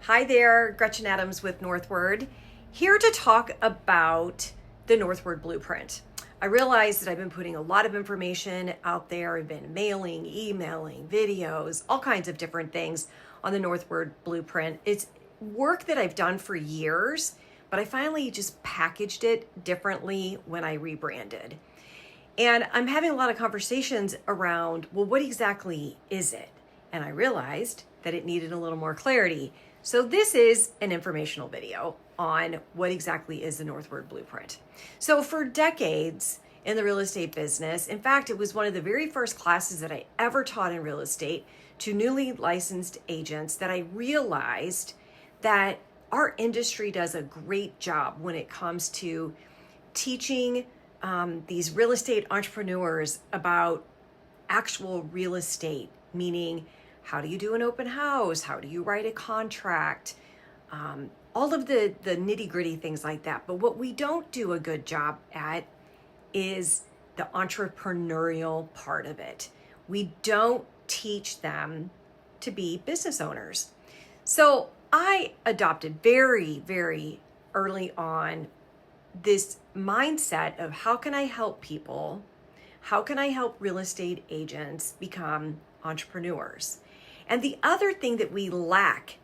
Hi there, Gretchen Adams with Northward, here to talk about the Northward Blueprint. I realize that I've been putting a lot of information out there. I've been mailing, emailing, videos, all kinds of different things on the Northward Blueprint. It's work that I've done for years, but I finally just packaged it differently when I rebranded. And I'm having a lot of conversations around, well, what exactly is it? And I realized that it needed a little more clarity. So this is an informational video on what exactly is the Northward Blueprint. So for decades in the real estate business, in fact, it was one of the very first classes that I ever taught in real estate to newly licensed agents that I realized that our industry does a great job when it comes to teaching these real estate entrepreneurs about actual real estate, meaning how do you do an open house? How do you write a contract? All of the nitty gritty things like that. But what we don't do a good job at is the entrepreneurial part of it. We don't teach them to be business owners. So I adopted very, very early on this mindset of how can I help people? How can I help real estate agents become entrepreneurs? And the other thing that we lack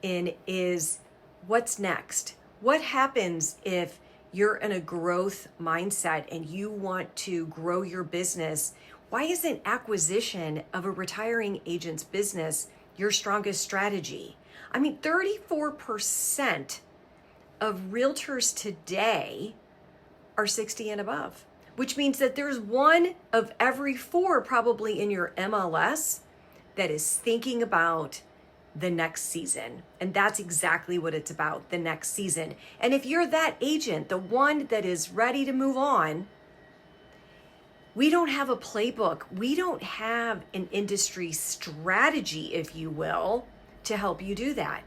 in is what's next? What happens if you're in a growth mindset and you want to grow your business? Why isn't acquisition of a retiring agent's business your strongest strategy? I mean, 34% of realtors today are 60 and above, which means that there's one of every four probably in your MLS that is thinking about the next season. And that's exactly what it's about, the next season. And if you're that agent, the one that is ready to move on, we don't have a playbook. We don't have an industry strategy, if you will, to help you do that.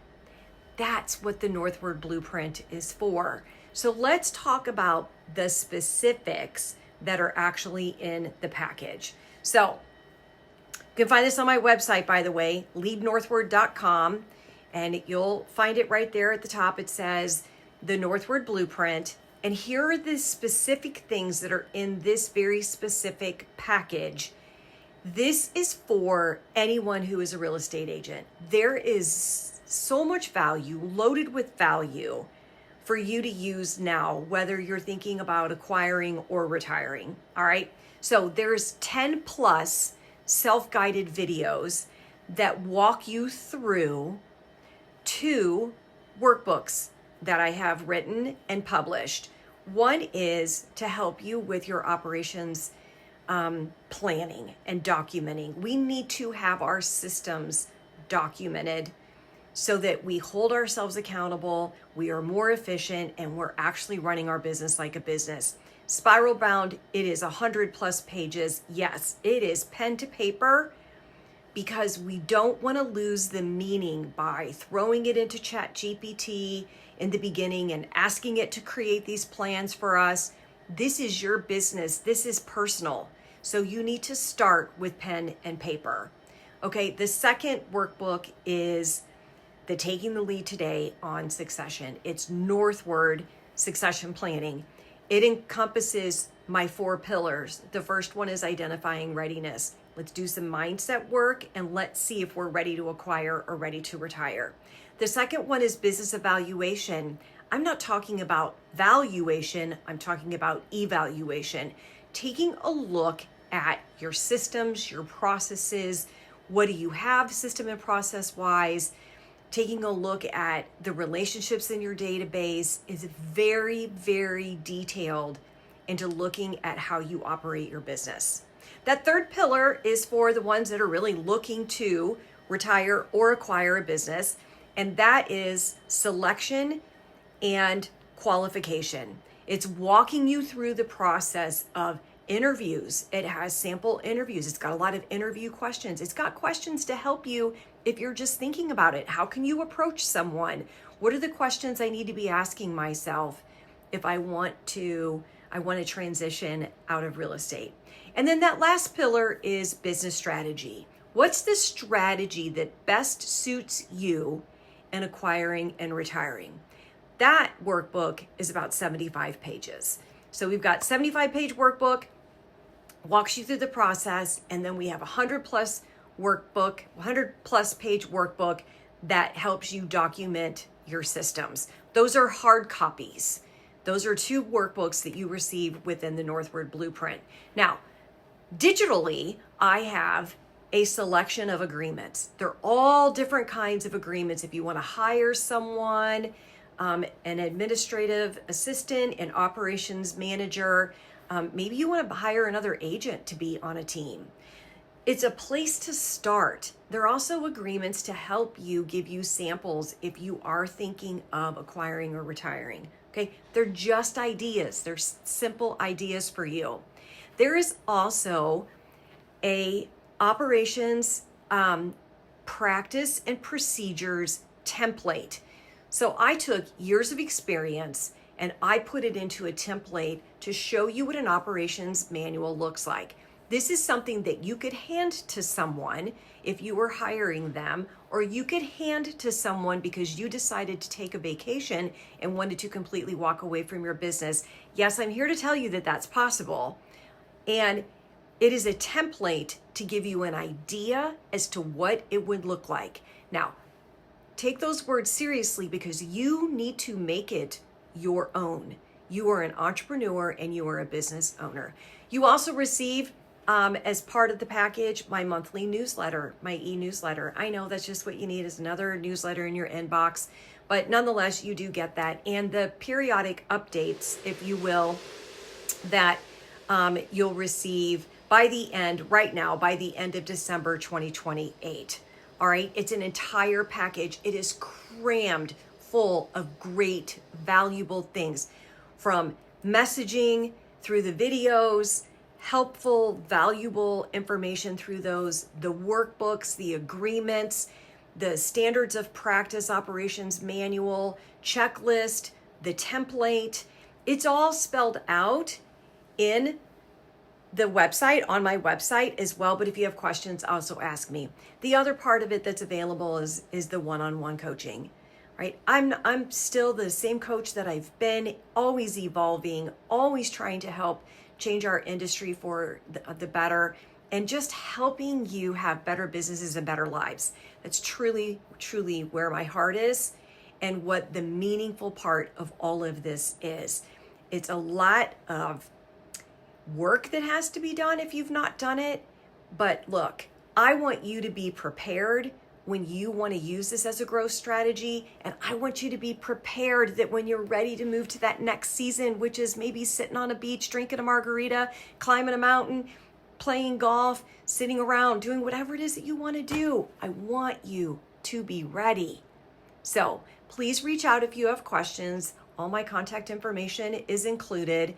That's what the Northward Blueprint is for. So let's talk about the specifics that are actually in the package. So you can find this on my website, by the way, leadnorthward.com, and you'll find it right there at the top. It says the Northward Blueprint, and here are the specific things that are in this very specific package. This is for anyone who is a real estate agent. There is so much value, loaded with value for you to use now, whether you're thinking about acquiring or retiring. All right. So there's 10 plus self-guided videos that walk you through 2 workbooks that I have written and published. One is to help you with your operations planning and documenting. We need to have our systems documented so that we hold ourselves accountable, we are more efficient, and we're actually running our business like a business. Spiral bound, it is 100 plus pages. Yes, it is pen to paper because we don't want to lose the meaning by throwing it into ChatGPT in the beginning and asking it to create these plans for us. This is your business. This is personal. So you need to start with pen and paper. Okay, the second workbook is the Taking the Lead Today on Succession. It's Northward Succession Planning. It encompasses my 4 pillars. The first one is identifying readiness. Let's do some mindset work and let's see if we're ready to acquire or ready to retire. The second one is business evaluation. I'm not talking about valuation, I'm talking about evaluation. Taking a look at your systems, your processes, what do you have system and process wise? Taking a look at the relationships in your database is very, very detailed into looking at how you operate your business. That third pillar is for the ones that are really looking to retire or acquire a business, and that is selection and qualification. It's walking you through the process of interviews. It has sample interviews. It's got a lot of interview questions. It's got questions to help you if you're just thinking about it. How can you approach someone? What are the questions I need to be asking myself if I want to transition out of real estate? And then that last pillar is business strategy. What's the strategy that best suits you and acquiring and retiring. That workbook is about 75 pages. So we've got 75-page workbook, walks you through the process, and then we have 100 plus page workbook that helps you document your systems. Those are hard copies. Those are 2 workbooks that you receive within the Northward Blueprint. Now, digitally, I have a selection of agreements. They're all different kinds of agreements. If you want to hire someone, an administrative assistant, an operations manager, maybe you want to hire another agent to be on a team. It's a place to start. There are also agreements to help you, give you samples if you are thinking of acquiring or retiring. Okay, they're just ideas. They're simple ideas for you. There is also a operations practice and procedures template. So I took years of experience and I put it into a template to show you what an operations manual looks like. This is something that you could hand to someone if you were hiring them, or you could hand to someone because you decided to take a vacation and wanted to completely walk away from your business. Yes, I'm here to tell you that that's possible. And it is a template to give you an idea as to what it would look like. Now, take those words seriously because you need to make it your own. You are an entrepreneur and you are a business owner. You also receive, as part of the package, my monthly newsletter, my e-newsletter. I know that's just what you need, is another newsletter in your inbox, but nonetheless, you do get that. And the periodic updates, if you will, that you'll receive by the end of December 2028. All right, it's an entire package. It is crammed full of great, valuable things, from messaging through the videos, helpful, valuable information through those, the workbooks, the agreements, the standards of practice operations manual, checklist, the template. It's all spelled out in the website, on my website as well. But if you have questions, also ask me. The other part of it that's available is the one-on-one coaching, right? I'm still the same coach that I've been, always evolving, always trying to help change our industry for the better, and just helping you have better businesses and better lives. That's truly, truly where my heart is and what the meaningful part of all of this is. It's a lot of work that has to be done if you've not done it. But look, I want you to be prepared when you want to use this as a growth strategy. And I want you to be prepared that when you're ready to move to that next season, which is maybe sitting on a beach, drinking a margarita, climbing a mountain, playing golf, sitting around, doing whatever it is that you want to do, I want you to be ready. So please reach out if you have questions. All my contact information is included.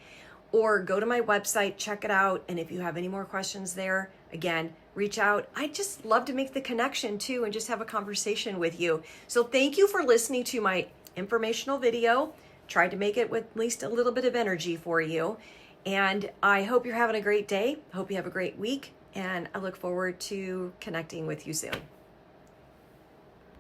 Or go to my website, check it out. And if you have any more questions there, again, reach out. I just love to make the connection too and just have a conversation with you. So thank you for listening to my informational video. Tried to make it with at least a little bit of energy for you. And I hope you're having a great day. Hope you have a great week. And I look forward to connecting with you soon.